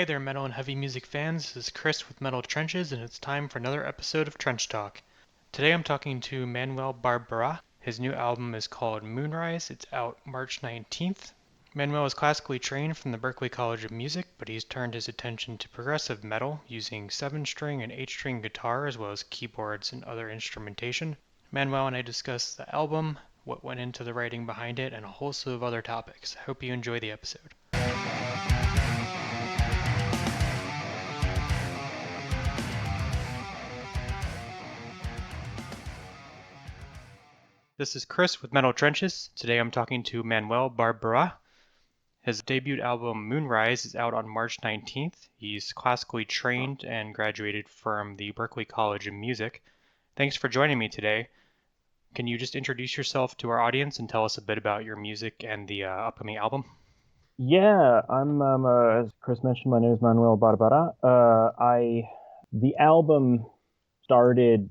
Hey there, metal and heavy music fans. This is Chris with Metal Trenches, and it's time for another episode of Trench Talk. Today I'm talking to Manuel Barbará. His new album is called Moonrise. It's out March 19th. Manuel is classically trained from the Berklee College of Music, but he's turned his attention to progressive metal using 7-string and 8-string guitar as well as keyboards and other instrumentation. Manuel and I discuss the album, what went into the writing behind it, and a whole slew of other topics. I hope you enjoy the episode. This is Chris with Metal Trenches. Today I'm talking to Manuel Barbará. His debut album Moonrise is out on March 19th. He's classically trained and graduated from the Berklee College of Music. Thanks for joining me today. Can you just introduce yourself to our audience and tell us a bit about your music and the upcoming album? Yeah, I'm as Chris mentioned, my name is Manuel Barbará. The album started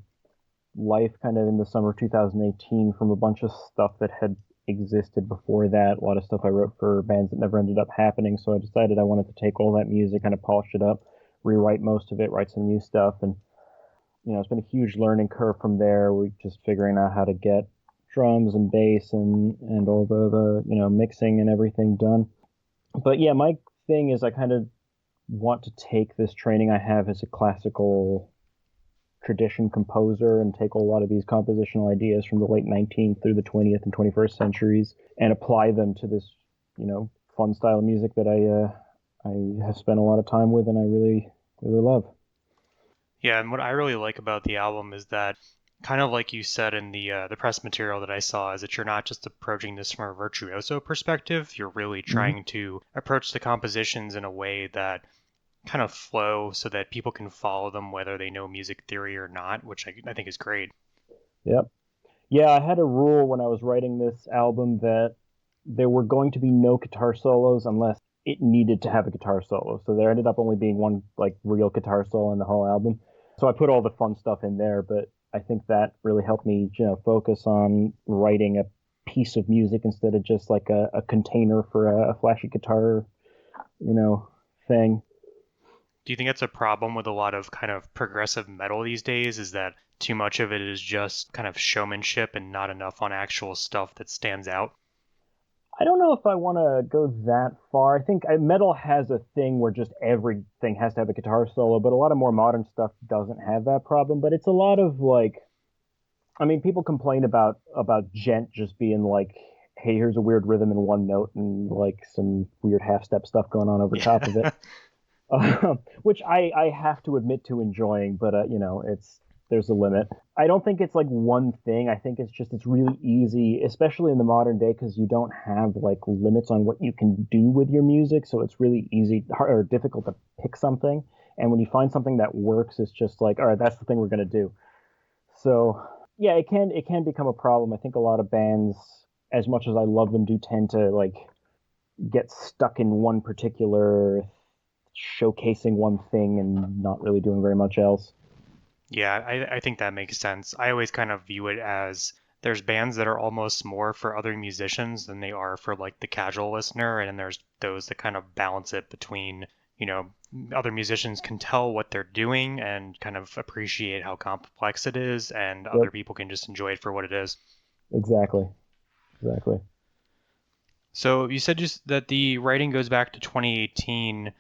life kind of in the summer of 2018 from a bunch of stuff that had existed before that, a lot of stuff I wrote for bands that never ended up happening. So I decided I wanted to take all that music, kind of polish it up, rewrite most of it, write some new stuff. And, it's been a huge learning curve from there. We're just figuring out how to get drums and bass and all the mixing and everything done. But yeah, my thing is I kind of want to take this training I have as a classical tradition composer and take a lot of these compositional ideas from the late 19th through the 20th and 21st centuries and apply them to this, fun style of music that I have spent a lot of time with and I really, really love. Yeah, and what I really like about the album is that, kind of like you said in the press material that I saw, is that you're not just approaching this from a virtuoso perspective. You're really trying to approach the compositions in a way that kind of flow so that people can follow them whether they know music theory or not, which I think is great. Yep. Yeah, I had a rule when I was writing this album that there were going to be no guitar solos unless it needed to have a guitar solo. So there ended up only being one real guitar solo in the whole album. So I put all the fun stuff in there, but I think that really helped me, focus on writing a piece of music instead of just like a container for a flashy guitar, thing. Do you think that's a problem with a lot of kind of progressive metal these days? Is that too much of it is just kind of showmanship and not enough on actual stuff that stands out? I don't know if I want to go that far. I think metal has a thing where just everything has to have a guitar solo, but a lot of more modern stuff doesn't have that problem. But it's a lot of people complain about gent just being like, hey, here's a weird rhythm in one note and like some weird half step stuff going on over top of it. Which I have to admit to enjoying, but there's a limit. I don't think it's like one thing. I think it's really easy, especially in the modern day, because you don't have like limits on what you can do with your music. So it's really easy or difficult to pick something. And when you find something that works, it's just like, all right, that's the thing we're gonna do. So yeah, it can become a problem. I think a lot of bands, as much as I love them, do tend to like get stuck in one particular showcasing one thing and not really doing very much else. Yeah, I think that makes sense. I always kind of view it as there's bands that are almost more for other musicians than they are for like the casual listener, and then there's those that kind of balance it between, other musicians can tell what they're doing and kind of appreciate how complex it is, and Yep. other people can just enjoy it for what it is. Exactly. So you said just that the writing goes back to 2018.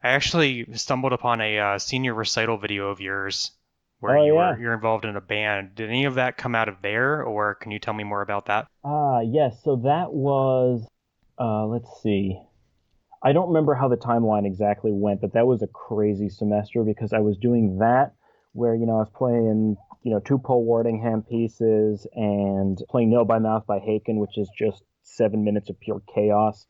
I actually stumbled upon a senior recital video of yours where Oh yeah. you're involved in a band. Did any of that come out of there, or can you tell me more about that? Yes. So that was, let's see. I don't remember how the timeline exactly went, but that was a crazy semester because I was doing that where, I was playing, two Paul Wardingham pieces and playing Nail by Mouth by Haken, which is just 7 minutes of pure chaos.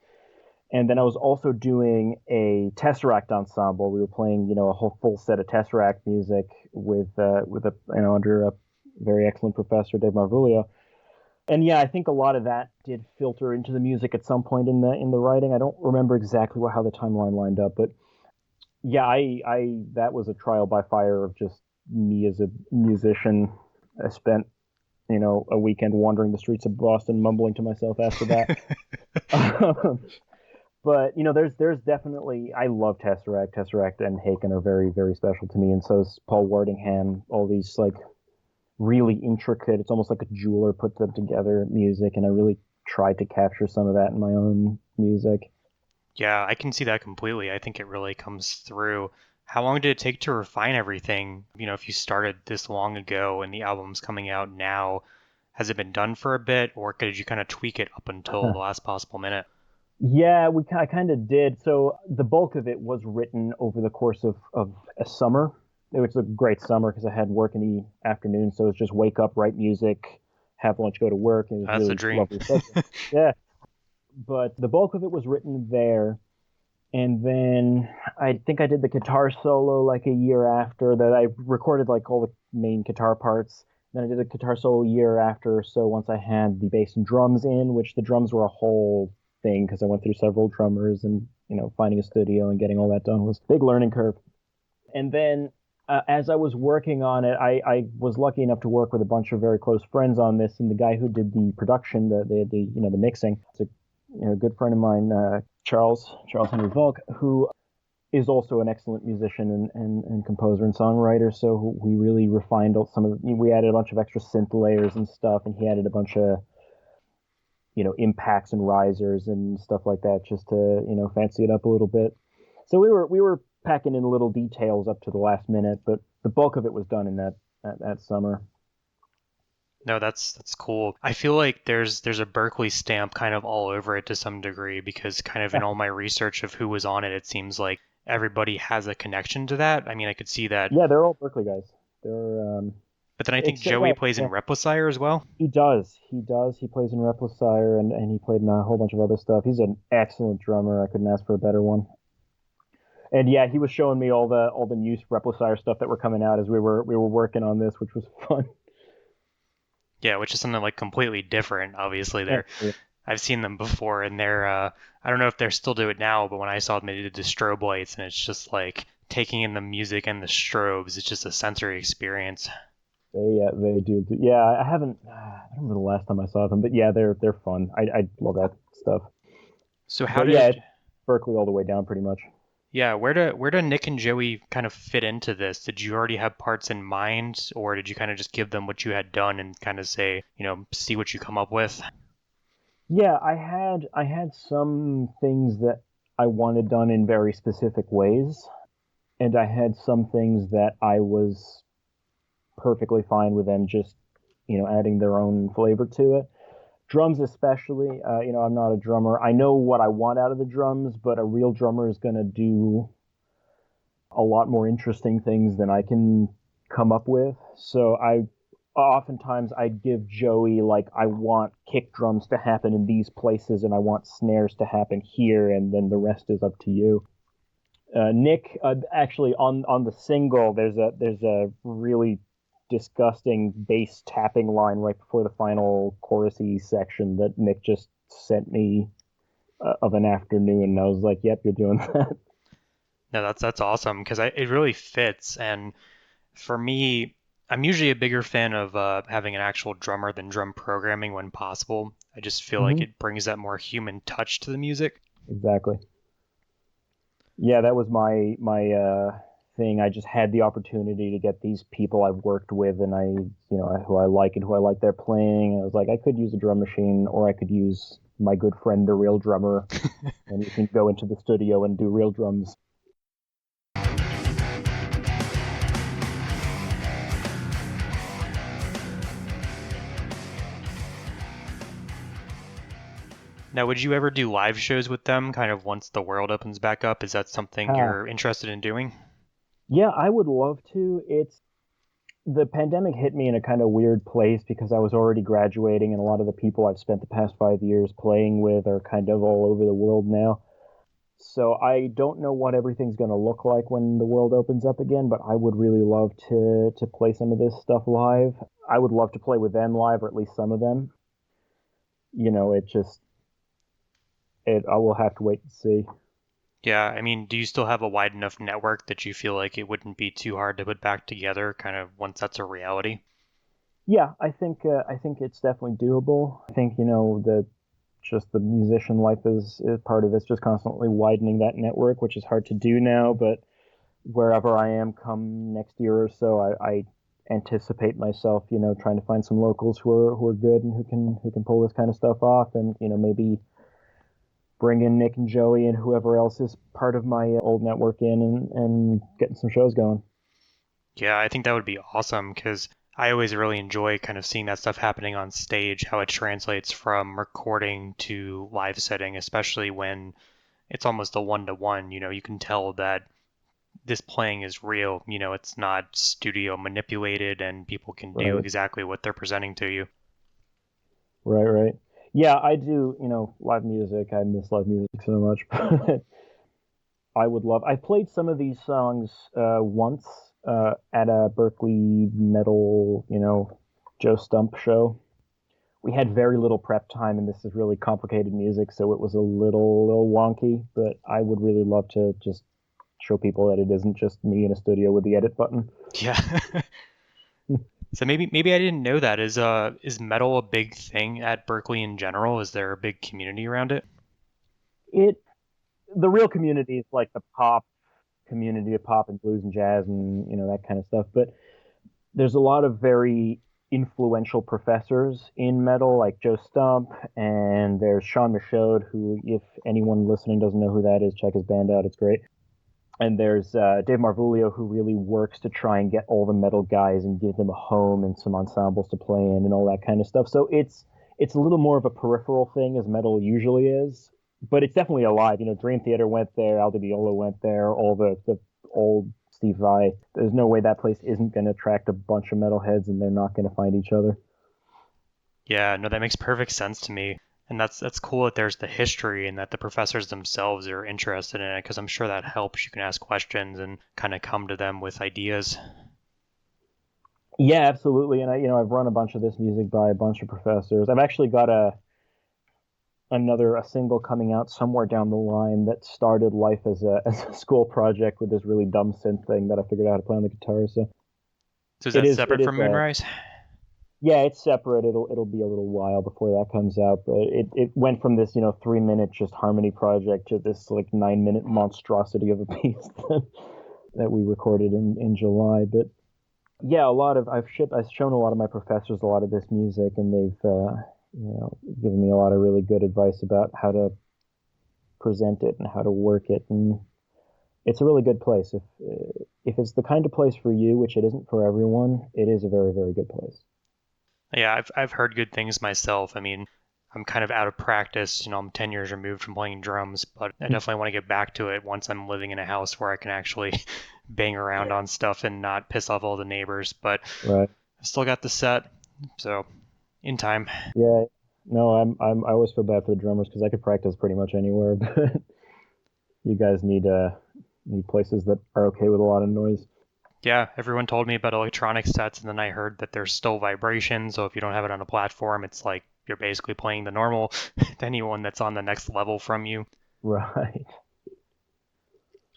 And then I was also doing a Tesseract ensemble. We were playing, a whole full set of Tesseract music with under a very excellent professor, Dave Marvulio. And yeah, I think a lot of that did filter into the music at some point in the writing. I don't remember exactly how the timeline lined up, but yeah, I that was a trial by fire of just me as a musician. I spent a weekend wandering the streets of Boston, mumbling to myself after that. But there's definitely, I love Tesseract. Tesseract and Haken are very, very special to me, and so is Paul Wardingham. All these like really intricate, it's almost like a jeweler put them together music, and I really tried to capture some of that in my own music. Yeah, I can see that completely. I think it really comes through. How long did it take to refine everything? If you started this long ago and the album's coming out now, has it been done for a bit, or did you kind of tweak it up until the last possible minute? Yeah, I kind of did. So the bulk of it was written over the course of a summer. It was a great summer because I had work in the afternoon. So it's just wake up, write music, have lunch, go to work. And it was That's the really dream. lovely schedule. Yeah. But the bulk of it was written there. And then I think I did the guitar solo like a year after that. I recorded like all the main guitar parts. Then I did a guitar solo a year after. So once I had the bass and drums in, which the drums were a whole thing because I went through several drummers and finding a studio and getting all that done was a big learning curve. And then as I was working on it, I was lucky enough to work with a bunch of very close friends on this. And the guy who did the production, the mixing, it's a good friend of mine, Charles Henry Volk, who is also an excellent musician and composer and songwriter. So we really refined some of we added a bunch of extra synth layers and stuff, and he added a bunch of impacts and risers and stuff like that just to fancy it up a little bit. So we were packing in little details up to the last minute, but the bulk of it was done in that summer. No, that's cool. I feel like there's a Berklee stamp kind of all over it to some degree because kind of in all my research of who was on it, it seems like everybody has a connection to that. I mean, I could see that. Yeah, they're all Berklee guys. They're But then I think except Joey well, plays in yeah, Replicator as well. he does. He does. He plays in Replicator and he played in a whole bunch of other stuff. He's an excellent drummer. I couldn't ask for a better one. And yeah, he was showing me all the new Replicator stuff that were coming out as we were working on this, which was fun. Yeah, which is something like completely different. Obviously, Yeah, they're I've seen them before, and they're I don't know if they're still do it now, but when I saw them, they did the strobe lights, and it's just like taking in the music and the strobes. It's just a sensory experience. they do. Yeah, I don't remember the last time I saw them, but yeah, they're fun. I love that stuff. So how But yeah, did it's Berkeley all the way down pretty much. yeah, where do Nick and Joey kind of fit into this? Did you already have parts in mind, or did you kind of just give them what you had done and kind of say, see what you come up with? Yeah, I had some things that I wanted done in very specific ways, and I had some things that I was perfectly fine with them just adding their own flavor to it. Drums especially, I'm not a drummer. I know what I want out of the drums, but a real drummer is going to do a lot more interesting things than I can come up with. So I'd give Joey like I want kick drums to happen in these places and I want snares to happen here, and then the rest is up to you. Nick, actually on the single, there's a really disgusting bass tapping line right before the final chorusy section that Nick just sent me of an afternoon, and I was like, "Yep, you're doing that." No, that's awesome because it really fits. And for me, I'm usually a bigger fan of having an actual drummer than drum programming when possible. I just feel like Hmm. it brings that more human touch to the music. Exactly. Yeah, that was my thing. I just had the opportunity to get these people I've worked with, and who I like and who I like their playing. And I was like, I could use a drum machine, or I could use my good friend, the real drummer, and we can go into the studio and do real drums. Now, would you ever do live shows with them, kind of once the world opens back up? Is that something Ah, you're interested in doing? yeah, I would love to. It's the pandemic hit me in a kind of weird place because I was already graduating, and a lot of the people I've spent the past 5 years playing with are kind of all over the world now. So I don't know what everything's going to look like when the world opens up again, but I would really love to play some of this stuff live. I would love to play with them live, or at least some of them. It just it I will have to wait and see. Yeah, I mean, do you still have a wide enough network that you feel like it wouldn't be too hard to put back together, kind of once that's a reality? Yeah, I think it's definitely doable. I think the just the musician life is part of it's just constantly widening that network, which is hard to do now. But wherever I am come next year or so, I anticipate myself, trying to find some locals who are good and who can pull this kind of stuff off, and maybe bring in Nick and Joey and whoever else is part of my old network in, and getting some shows going. Yeah, I think that would be awesome because I always really enjoy kind of seeing that stuff happening on stage, how it translates from recording to live setting, especially when it's almost a one-to-one. You can tell that this playing is real. It's not studio manipulated and people can do Right, exactly what they're presenting to you. right. Yeah, I do. Live music. I miss live music so much. But I would love. I played some of these songs once at a Berklee metal, Joe Stump show. We had very little prep time, and this is really complicated music, so it was a little wonky. But I would really love to just show people that it isn't just me in a studio with the edit button. Yeah. So maybe I didn't know that. Is metal a big thing at Berkeley in general? Is there a big community around it? It The real community is like the pop community of pop and blues and jazz and that kind of stuff. But there's a lot of very influential professors in metal, like Joe Stump, and there's Sean Michaud, who, if anyone listening doesn't know who that is, check his band out. It's great. And there's Dave Marvulio, who really works to try and get all the metal guys and give them a home and some ensembles to play in and all that kind of stuff. So it's a little more of a peripheral thing, as metal usually is, but it's definitely alive. Dream Theater went there, Al Di Meola went there, all the old Steve Vai. There's no way that place isn't going to attract a bunch of metalheads, and they're not going to find each other. Yeah, no, that makes perfect sense to me. And that's cool that there's the history and that the professors themselves are interested in it because I'm sure that helps. You can ask questions and kind of come to them with ideas. Yeah, absolutely. And I've run a bunch of this music by a bunch of professors. I've actually got a single coming out somewhere down the line that started life as a as a school project with this really dumb synth thing that I figured out how to play on the guitar. So So is it that is separate from Moonrise? yeah, it's separate. It'll be a little while before that comes out, but it went from this 3 minute just harmony project to this like 9 minute monstrosity of a piece that we recorded in July. But yeah, I've shown a lot of my professors a lot of this music, and they've given me a lot of really good advice about how to present it and how to work it, and it's a really good place. If it's the kind of place for you, which it isn't for everyone, it is a very, very good place. Yeah, I've heard good things myself. I mean, I'm kind of out of practice. I'm 10 years removed from playing drums, but I definitely want to get back to it once I'm living in a house where I can actually bang around on stuff and not piss off all the neighbors. But Right. I still got the set, so in time. Yeah. No, I always feel bad for the drummers because I could practice pretty much anywhere, but you guys need places that are okay with a lot of noise. Yeah, everyone told me about electronic sets, and then I heard that there's still vibration. So if you don't have it on a platform, it's like you're basically playing the normal to anyone that's on the next level from you. Right.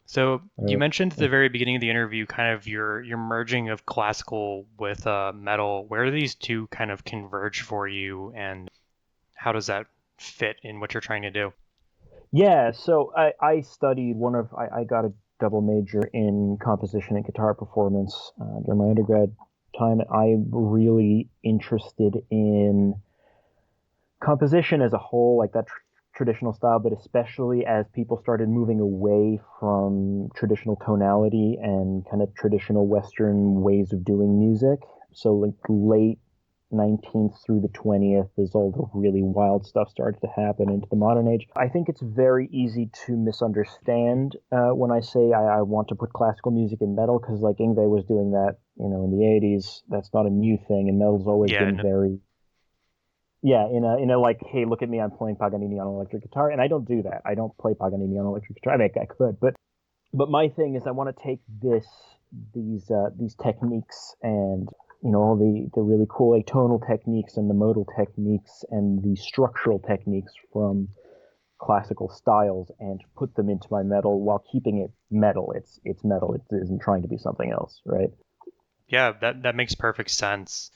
So you Uh, mentioned at the very beginning of the interview kind of your merging of classical with metal. Where do these two kind of converge for you, and how does that fit in what you're trying to do? Yeah, so I studied I got a double major in composition and guitar performance during my undergrad time. I'm really interested in composition as a whole, like that traditional style, but especially as people started moving away from traditional tonality and kind of traditional Western ways of doing music. So like late 19th through the 20th as all the really wild stuff started to happen into the modern age. I think it's very easy to misunderstand when I say I want to put classical music in metal, because like Ingve was doing that, in the 80s. That's not a new thing, and metal's always Yeah, been very, yeah, in a like, hey, look at me, I'm playing Paganini on electric guitar, and I don't do that. I don't play Paganini on electric guitar. I mean, I could, but my thing is I want to take these techniques and all the really cool atonal techniques and the modal techniques and the structural techniques from classical styles and put them into my metal while keeping it metal. It's metal. It isn't trying to be something else, right? yeah, that makes perfect sense.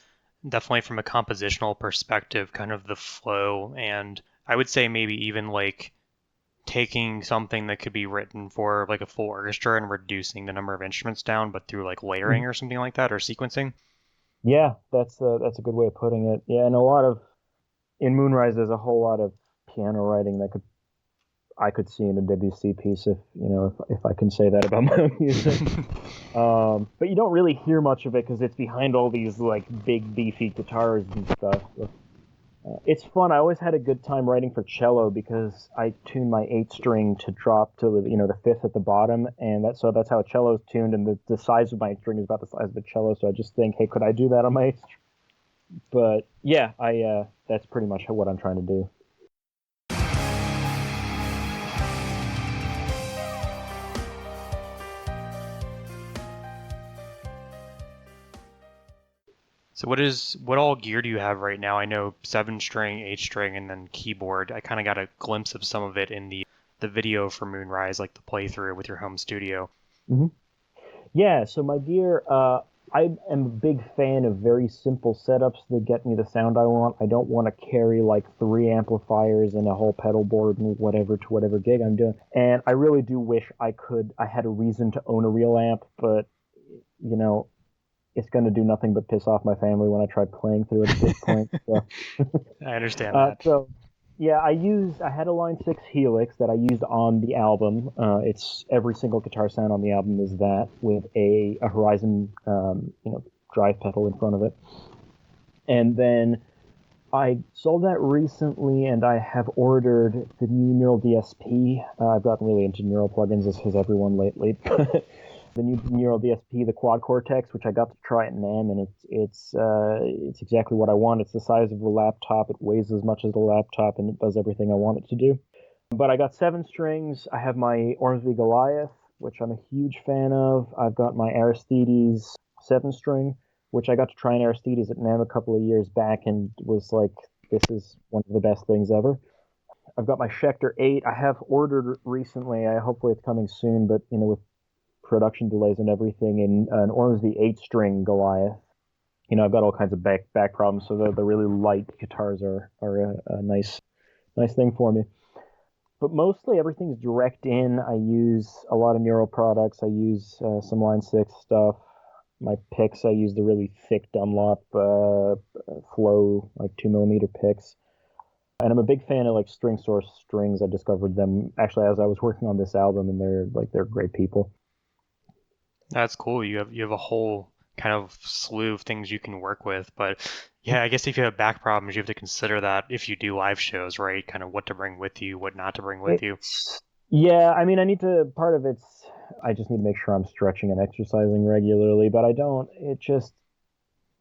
Definitely from a compositional perspective, kind of the flow and I would say maybe even like taking something that could be written for like a full orchestra and reducing the number of instruments down, but through like layering Mhm. or something like that or sequencing. Yeah, that's a good way of putting it. Yeah, and a lot of in Moonrise, there's a whole lot of piano writing that could I could see in a WC piece if I can say that about my own music. But you don't really hear much of it because it's behind all these like big beefy guitars and stuff. It's fun. I always had a good time writing for cello because I tuned my eight string to drop to the fifth at the bottom, and that's how a cello is tuned, and the size of my string is about the size of a cello. So I just think, hey, could I do that on my eighth string? But yeah, I that's pretty much what I'm trying to do. So what all gear do you have right now? I know seven string, eight string, and then keyboard. I kind of got a glimpse of some of it in the video for Moonrise, like the playthrough with your home studio. hmm Yeah, so my gear, I am a big fan of very simple setups that get me the sound I want. I don't want to carry like three amplifiers and a whole pedal board and whatever to whatever gig I'm doing. And I really do wish I had a reason to own a real amp, but you know, it's going to do nothing but piss off my family when I try playing through it at this point. So I understand uh, that. so yeah, I had a Line 6 Helix that I used on the album. It's every single guitar sound on the album is that with a Horizon, drive pedal in front of it. And then I sold that recently, and I have ordered the new Neural DSP. I've gotten really into neural plugins, as has everyone lately. The new Neural DSP, the Quad Cortex, which I got to try at NAMM, and it's exactly what I want. It's the size of a laptop. It weighs as much as a laptop, and it does everything I want it to do. But I got seven strings. I have my Ormsby Goliath, which I'm a huge fan of. I've got my Aristides seven string, which I got to try an Aristides at NAMM a couple of years back and was like, this is one of the best things ever. I've got my Schecter 8. I have ordered recently. Hopefully it's coming soon, but with production delays and everything, in an Ormsby 8 string Goliath. I've got all kinds of back problems, so the really light guitars are a nice thing for me. But mostly everything's direct in. I use a lot of neural products. I use some Line 6 stuff. My picks, I use the really thick Dunlop Flow, like 2 millimeter picks. And I'm a big fan of like String Source strings. I discovered them actually as I was working on this album, and they're great people. That's cool. You have a whole kind of slew of things you can work with. But yeah, I guess if you have back problems, you have to consider that if you do live shows, right? Kind of what to bring with you, what not to bring with you. It's Yeah, I mean, I need to. Part of it's I just need to make sure I'm stretching and exercising regularly, but I don't. It just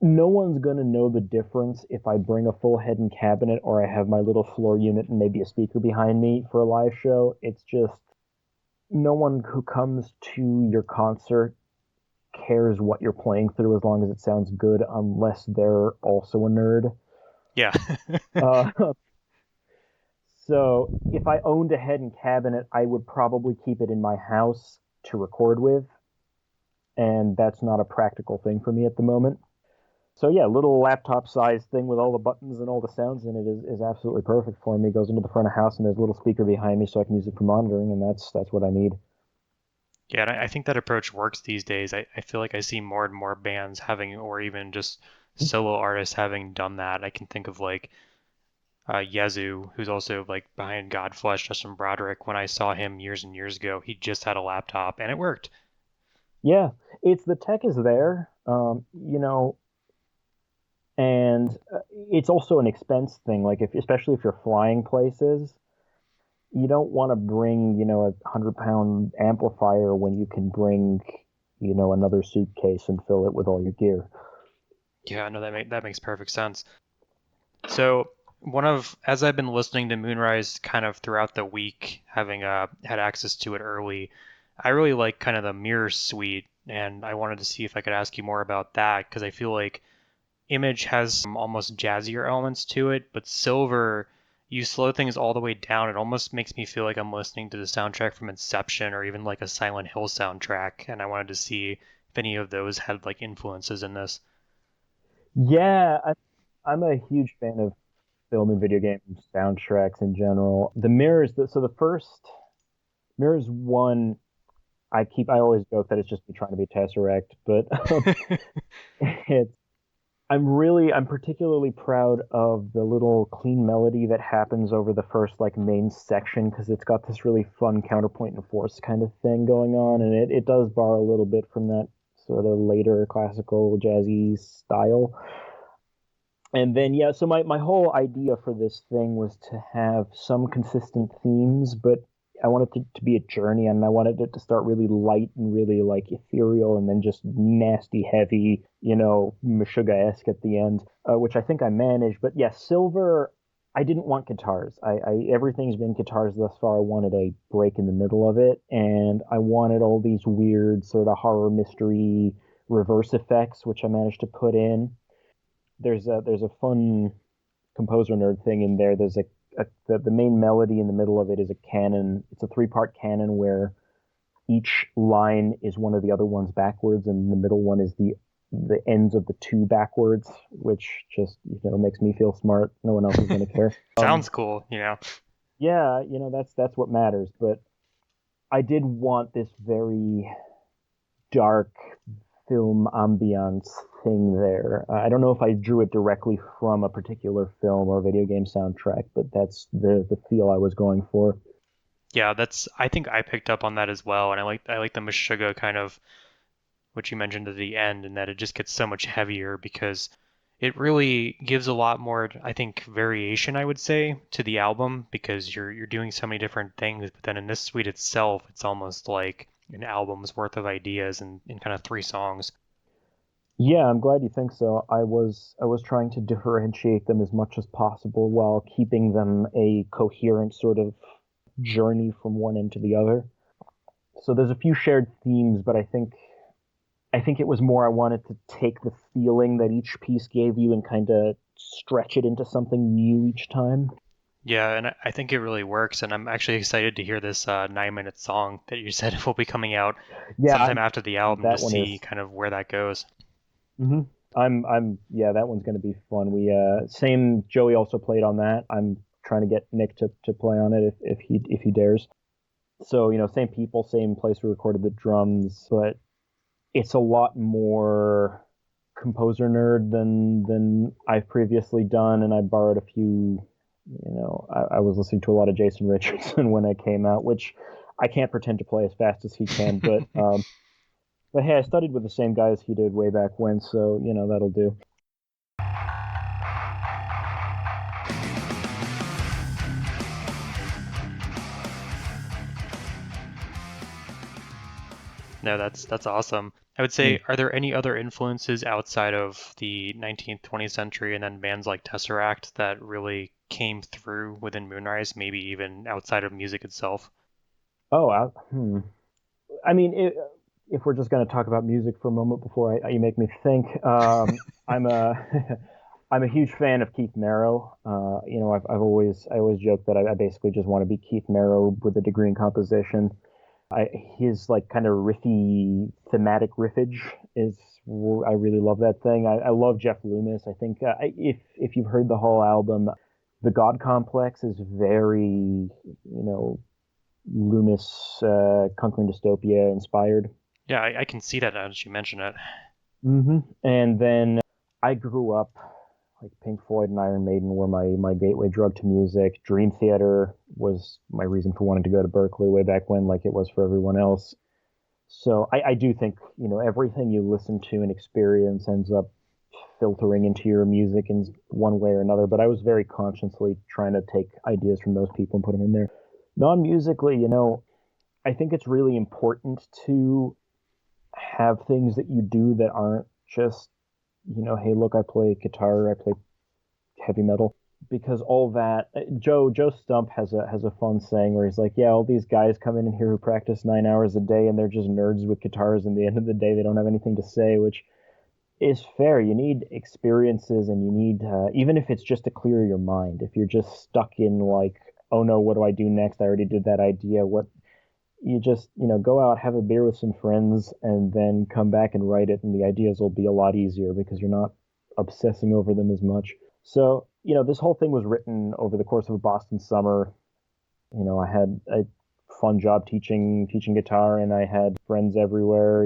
no one's gonna know the difference if I bring a full head and cabinet or I have my little floor unit and maybe a speaker behind me for a live show. It's just no one who comes to your concert cares what you're playing through as long as it sounds good, unless they're also a nerd. Yeah. Uh, so if I owned a head and cabinet, I would probably keep it in my house to record with, and that's not a practical thing for me at the moment. So yeah, little laptop sized thing with all the buttons and all the sounds in it is absolutely perfect for me. It goes into the front of the house, and there's a little speaker behind me so I can use it for monitoring, and that's what I need. Yeah, and I think that approach works these days. I feel like I see more and more bands having, or even just solo artists having done that. I can think of like Yazoo, who's also like behind Godflesh, Justin Broderick. When I saw him years and years ago, he just had a laptop and it worked. Yeah, it's the tech is there, and it's also an expense thing. Like especially if you're flying places, you don't want to bring, a 100-pound amplifier when you can bring, another suitcase and fill it with all your gear. Yeah, no, that makes perfect sense. So as I've been listening to Moonrise kind of throughout the week, having had access to it early, I really like kind of the mirror suite, and I wanted to see if I could ask you more about that because I feel like Image has some almost jazzier elements to it, but Silver, you slow things all the way down. It almost makes me feel like I'm listening to the soundtrack from Inception or even like a Silent Hill soundtrack, and I wanted to see if any of those had like influences in this. Yeah, I'm a huge fan of. film and video game soundtracks in general. The Mirrors, so the first Mirrors one, I always joke that it's just me trying to be Tesseract, but it's I'm particularly proud of the little clean melody that happens over the first like main section because it's got this really fun counterpoint and force kind of thing going on, and it does borrow a little bit from that sort of later classical jazzy style. And then yeah, so my whole idea for this thing was to have some consistent themes, but I wanted it to be a journey, and I wanted it to start really light and really like ethereal, and then just nasty heavy, Meshuggah-esque at the end, which I think I managed. But yeah, Silver, I didn't want guitars. Everything's been guitars thus far. I wanted a break in the middle of it, and I wanted all these weird sort of horror mystery reverse effects, which I managed to put in. There's a fun composer nerd thing in there. There's the main melody in the middle of it is a canon. It's a three-part canon where each line is one of the other ones backwards, and the middle one is the ends of the two backwards, which just makes me feel smart. No one else is going to care. Sounds cool, Yeah, that's what matters. But I did want this very dark film ambiance thing there. I don't know if I drew it directly from a particular film or video game soundtrack, but that's the feel I was going for. Yeah, I think I picked up on that as well, and I like the Meshuggah kind of what you mentioned at the end, and that it just gets so much heavier because it really gives a lot more, I think, variation, I would say, to the album because you're doing so many different things, but then in this suite itself, it's almost like an album's worth of ideas in kind of 3 songs. Yeah, I'm glad you think so. I was trying to differentiate them as much as possible while keeping them a coherent sort of journey from one end to the other. So there's a few shared themes, but I think it was more I wanted to take the feeling that each piece gave you and kind of stretch it into something new each time. Yeah, and I think it really works, and I'm actually excited to hear this 9-minute song that you said will be coming out Yeah, sometime after the album to that one see is. kind of where that goes. hmm yeah, that one's going to be fun. Same. Joey also played on that. I'm trying to get Nick to play on it if he dares. So same people, same place we recorded the drums, but it's a lot more composer nerd than I've previously done, and I borrowed a few. I was listening to a lot of Jason Richardson when I came out, which I can't pretend to play as fast as he can, but hey, I studied with the same guy as he did way back when, so that'll do. No, that's awesome. I would Mm. say, are there any other influences outside of the 19th, 20th century and then bands like Tesseract that really came through within Moonrise, maybe even outside of music itself? Oh, I mean, if we're just going to talk about music for a moment before you make me think, I'm a I'm a huge fan of Keith Merrow. I always joke that I basically just want to be Keith Merrow with a degree in composition. His like kind of riffy thematic riffage is I really love that thing. I love Jeff Loomis. I think if you've heard the whole album, the God Complex is very Loomis, Conquering Dystopia inspired. Yeah, I can see that now that you mention it. And then I grew up like Pink Floyd and Iron Maiden were my gateway drug to music. Dream Theater was my reason for wanting to go to Berklee way back when, like it was for everyone else. So I do think everything you listen to and experience ends up filtering into your music in one way or another. But I was very consciously trying to take ideas from those people and put them in there. Non-musically, I think it's really important to have things that you do that aren't just, hey, look, I play guitar, I play heavy metal, because all that Joe Stump has a fun saying where he's like, yeah, all these guys come in here who practice 9 hours a day and they're just nerds with guitars, and at the end of the day they don't have anything to say, which is fair. You need experiences, and you need even if it's just to clear your mind. If you're just stuck in like, oh no, what do I do next? I already did that idea. What You just go out, have a beer with some friends, and then come back and write it, and the ideas will be a lot easier because you're not obsessing over them as much. So this whole thing was written over the course of a Boston summer. I had a fun job teaching guitar, and I had friends everywhere.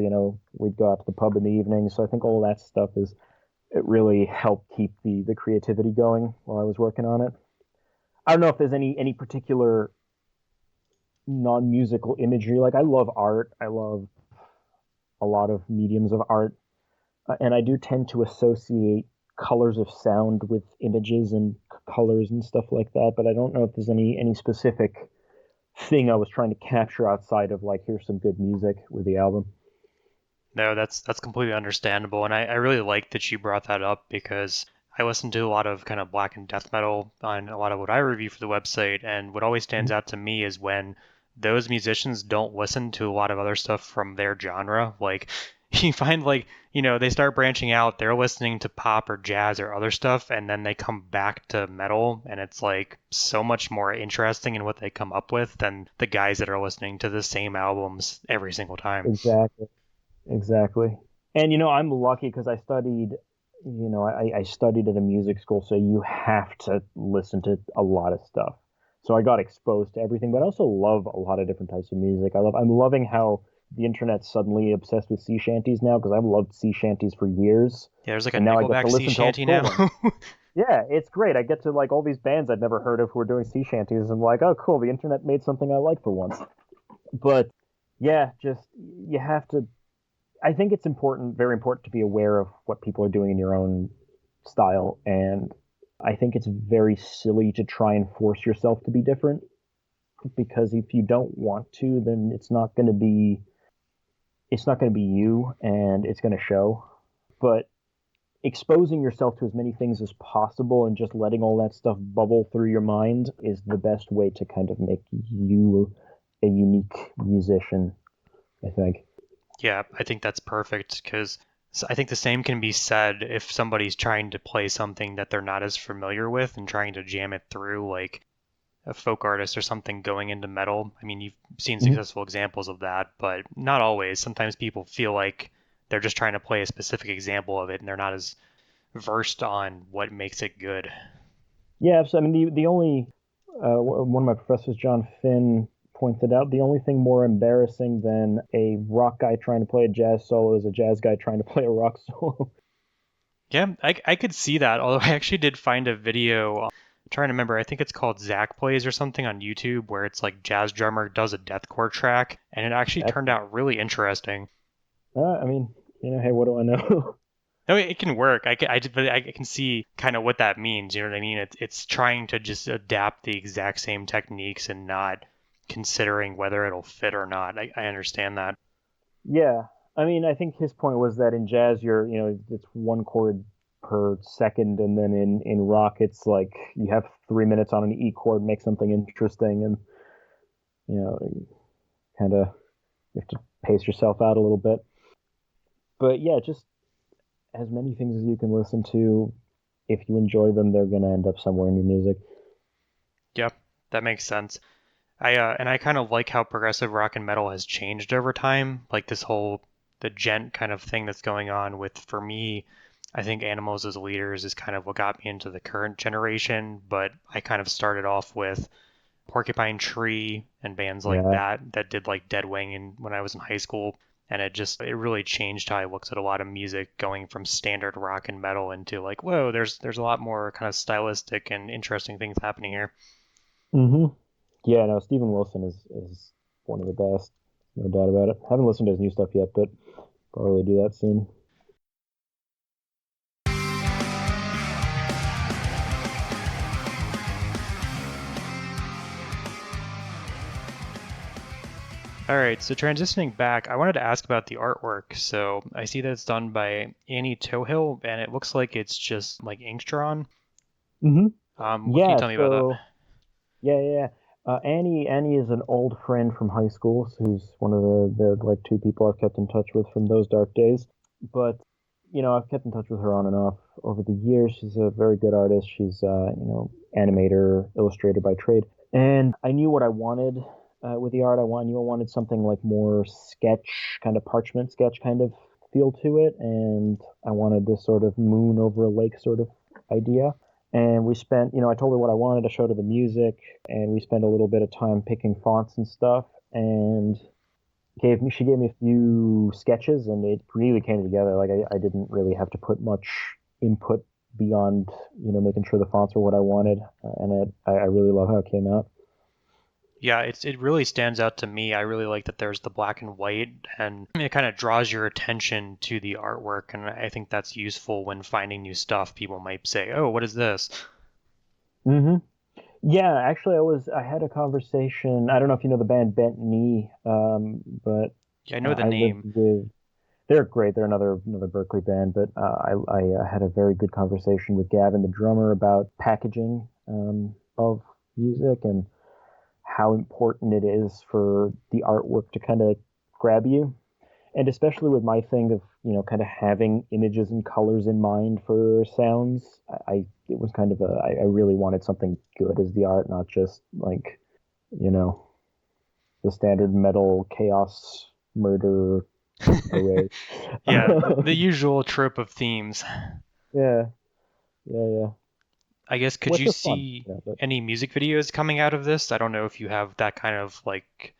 We'd go out to the pub in the evening. So I think all that stuff it really helped keep the creativity going while I was working on it. I don't know if there's any particular non-musical imagery. Like I love art. I love a lot of mediums of art, and I do tend to associate colors of sound with images and colors and stuff like that. But I don't know if there's any specific thing I was trying to capture outside of like here's some good music with the album. No, that's completely understandable, and I really like that you brought that up because I listen to a lot of kind of black and death metal on a lot of what I review for the website, and what always stands out to me is when those musicians don't listen to a lot of other stuff from their genre. Like you find like, they start branching out, they're listening to pop or jazz or other stuff, and then they come back to metal, and it's like so much more interesting in what they come up with than the guys that are listening to the same albums every single time. Exactly. Exactly. And I'm lucky because I studied, I studied at a music school, so you have to listen to a lot of stuff. So I got exposed to everything, but I also love a lot of different types of music. I'm loving how the internet's suddenly obsessed with sea shanties now because I've loved sea shanties for years, Yeah, there's like a and now I get to Nickelback sea listen to old shanty school now. ones. Yeah, it's great. I get to like all these bands I'd never heard of who are doing sea shanties. I'm like, oh, cool. The internet made something I like for once. But yeah, just you have to. I think it's important, very important to be aware of what people are doing in your own style. And I think it's very silly to try and force yourself to be different because if you don't want to, then it's not going to be you and it's going to show. But exposing yourself to as many things as possible and just letting all that stuff bubble through your mind is the best way to kind of make you a unique musician, I think. Yeah, I think that's perfect because I think the same can be said if somebody's trying to play something that they're not as familiar with and trying to jam it through, like a folk artist or something going into metal. I mean, you've seen Mhm. successful examples of that, but not always. Sometimes people feel like they're just trying to play a specific example of it and they're not as versed on what makes it good. Yeah, so I mean, the only one of my professors, John Finn, pointed out the only thing more embarrassing than a rock guy trying to play a jazz solo is a jazz guy trying to play a rock solo. Yeah, I could see that. Although I actually did find a video. I'm trying to remember. I think it's called Zach Plays or something on YouTube, where it's like jazz drummer does a deathcore track, and it actually That's, turned out really interesting. I mean, hey, what do I know? No, it can work. But I can see kind of what that means. You know what I mean? It's trying to just adapt the exact same techniques and not considering whether it'll fit or not. I understand that. Yeah, I mean, I think his point was that in jazz, it's one chord per second, and then in rock, it's like you have 3 minutes on an E chord, make something interesting, and you know, kind of you have to pace yourself out a little bit. But yeah, just as many things as you can listen to. If you enjoy them, they're going to end up somewhere in your music. Yep, that makes sense. I kind of like how progressive rock and metal has changed over time. Like this whole the gent kind of thing that's going on with for me, I think Animals as Leaders is kind of what got me into the current generation, but I kind of started off with Porcupine Tree and bands like Yeah. that did like Dead Wing and when I was in high school, and it really changed how I looked at a lot of music going from standard rock and metal into like, whoa, there's a lot more kind of stylistic and interesting things happening here. hmm Yeah, no, Steven Wilson is one of the best, no doubt about it. Haven't listened to his new stuff yet, but probably do that soon. All right, so transitioning back, I wanted to ask about the artwork. So I see that it's done by Annie Tohill, and it looks like it's just like ink drawn. hmm What can you Yeah, tell me about that? so yeah. Annie is an old friend from high school, who's one of the like two people I've kept in touch with from those dark days. But I've kept in touch with her on and off over the years. She's a very good artist. She's animator, illustrator by trade. And I knew what I wanted with the art. Knew I wanted something like more sketch, kind of parchment sketch kind of feel to it. And I wanted this sort of moon over a lake sort of idea. And we spent, I told her what I wanted. I showed her the music, and we spent a little bit of time picking fonts and stuff. And she gave me a few sketches, and it really came together. Like I didn't really have to put much input beyond, making sure the fonts were what I wanted, and I really love how it came out. Yeah, it really stands out to me. I really like that there's the black and white, and it kind of draws your attention to the artwork, and I think that's useful when finding new stuff. People might say, "Oh, what is this?" hmm Yeah, actually, I had a conversation. I don't know if you know the band Bent Knee, but Yeah, I know the I lived name. with. They're great. They're another Berklee band, but I had a very good conversation with Gavin, the drummer, about packaging of music and how important it is for the artwork to kind of grab you. And especially with my thing of, kind of having images and colors in mind for sounds, it was kind of I really wanted something good as the art, not just like, you know, the standard metal chaos murder array. Yeah, the usual trope of themes. Yeah, yeah. I guess could Which you was fun. see Yeah, but any music videos coming out of this? I don't know if you have that kind of like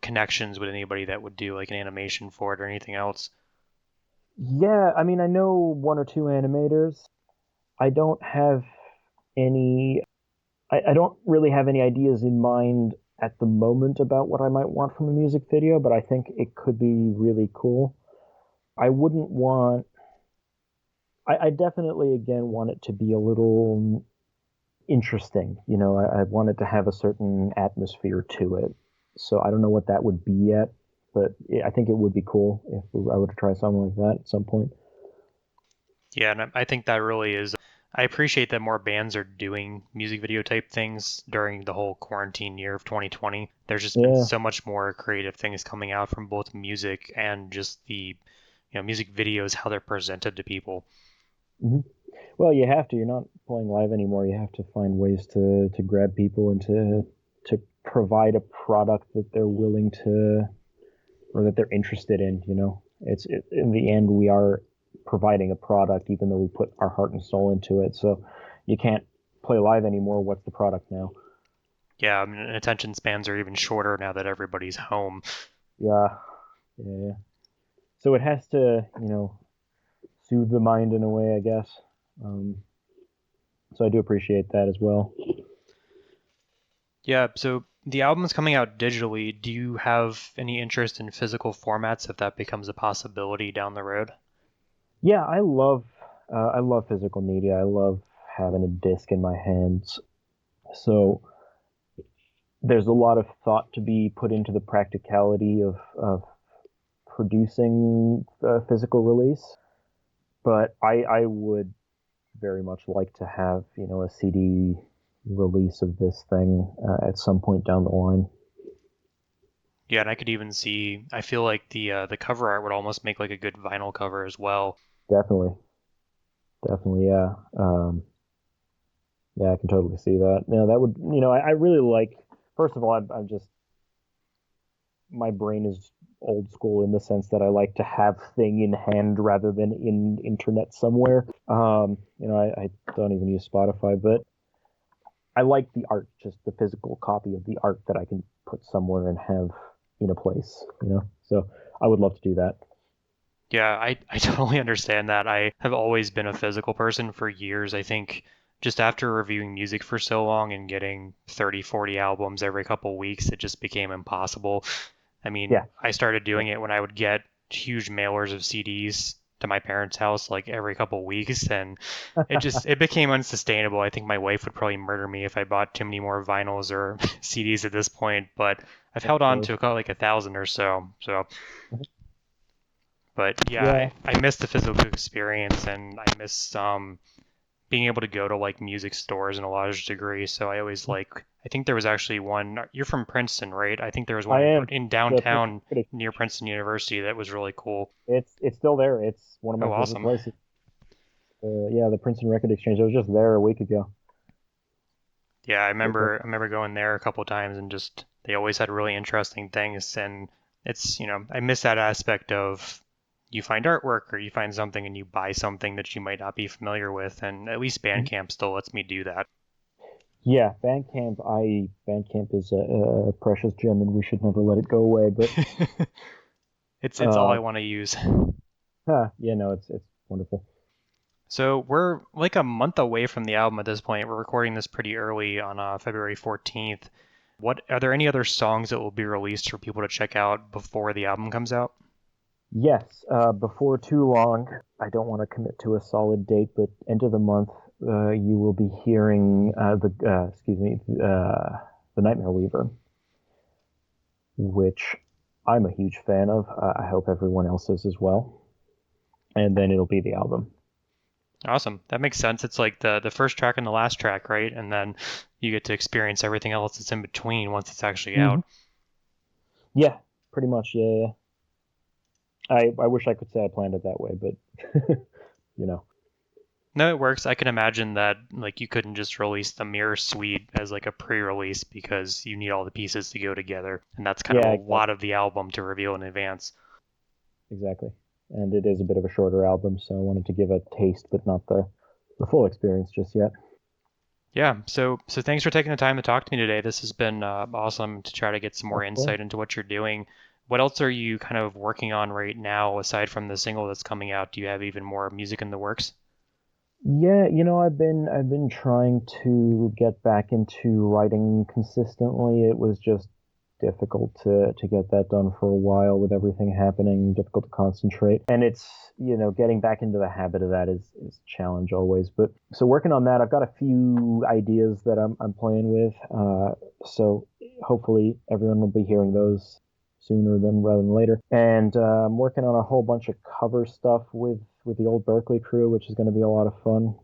connections with anybody that would do like an animation for it or anything else. yeah, I mean, I know one or two animators. I don't have any I don't really have any ideas in mind at the moment about what I might want from a music video, but I think it could be really cool. I wouldn't want, I definitely, again, want it to be a little interesting. I want it to have a certain atmosphere to it. So I don't know what that would be yet, but I think it would be cool if I were to try something like that at some point. Yeah, and I think that really is. I appreciate that more bands are doing music video type things during the whole quarantine year of 2020. There's just been Yeah. so much more creative things coming out from both music and just music videos, how they're presented to people. hmm Well, you have to. You're not playing live anymore. You have to find ways to grab people and to provide a product that they're willing to or that they're interested in. In the end, we are providing a product, even though we put our heart and soul into it. So you can't play live anymore. What's the product now? Yeah, I mean, attention spans are even shorter now that everybody's home. Yeah, yeah. So it has to, soothe the mind in a way, I guess. Um, so I do appreciate that as well. Yeah, so the album's coming out digitally. Do you have any interest in physical formats if that becomes a possibility down the road? Yeah, I love physical media. I love having a disc in my hands. So there's a lot of thought to be put into the practicality of producing a physical release. But I would very much like to have, a CD release of this thing at some point down the line. Yeah, and I could even see. I feel like the cover art would almost make like a good vinyl cover as well. Definitely, definitely, yeah. Yeah, I can totally see that. That would, I really like. First of all, I'm just my brain is old school in the sense that I like to have thing in hand rather than in internet somewhere. I don't even use Spotify, but I like the art, just the physical copy of the art that I can put somewhere and have in a place. So I would love to do that. Yeah, I totally understand that. I have always been a physical person for years. I think just after reviewing music for so long and getting 30, 40 albums every couple weeks, it just became impossible. I mean, Yeah. I started Yeah. doing it when I would get huge mailers of CDs to my parents' house like every couple weeks, and it became unsustainable. I think my wife would probably murder me if I bought too many more vinyls or CDs at this point, but I've Of held on course. to like 1,000 or so. So but yeah, Yeah. I miss the physical experience and I miss being able to go to like music stores in a large degree. So I always like. I think there was actually one. You're from Princeton, right? I think there was one I am in the Princeton downtown critic. near Princeton University that was really cool. It's still there. It's one of my Oh, favorite awesome. places. Yeah, the Princeton Record Exchange. I was just there a week ago. Yeah, Great place. I remember going there a couple times and just they always had really interesting things and it's I miss that aspect of you find artwork or you find something and you buy something that you might not be familiar with, and at least Bandcamp still lets me do that. Yeah, Bandcamp is a precious gem, and we should never let it go away. But It's all I uh, want to use. yeah, no, it's wonderful. So we're like a month away from the album at this point. We're recording this pretty early on February 14th. What are there any other songs that will be released for people to check out before the album comes out? Yes, before too long, I don't want to commit to a solid date, but end of the month, you will be hearing the Nightmare Weaver, which I'm a huge fan of. I hope everyone else is as well. And then it'll be the album. Awesome. That makes sense. It's like the first track and the last track, right? And then you get to experience everything else that's in between once it's actually Hmm. out. Yeah, pretty much. Yeah, yeah. I wish I could say I planned it that way, but you know. No, it works. I can imagine that like you couldn't just release the Mirror Suite as like a pre-release because you need all the pieces to go together, and that's kind of a Yeah, lot exactly, of the album to reveal in advance. exactly. And it is a bit of a shorter album, so I wanted to give a taste, but not the full experience just yet. Yeah, so thanks for taking the time to talk to me today. This has been awesome to try to get some more Of course. insight into what you're doing. What else are you kind of working on right now aside from the single that's coming out? Do you have even more music in the works? Yeah, I've been trying to get back into writing consistently. It was just difficult to get that done for a while with everything happening, difficult to concentrate. And it's, getting back into the habit of that is a challenge always. But so working on that, I've got a few ideas that I'm playing with. So hopefully everyone will be hearing those sooner than rather than later. And I'm working on a whole bunch of cover stuff with the old Berklee crew, which is going to be a lot of fun.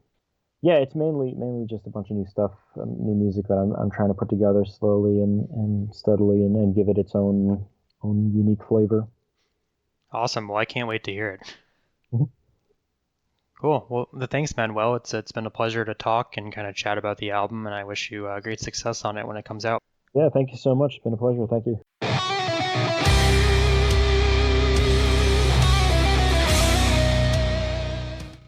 Yeah, it's mainly just a bunch of new stuff, new music that I'm trying to put together slowly and steadily, and give it its own unique flavor. Awesome. Well, I can't wait to hear it. Mhm. Cool. Well, thanks, Manuel. It's been a pleasure to talk and kind of chat about the album, and I wish you great success on it when it comes out. Yeah, thank you so much. It's been a pleasure. Thank you.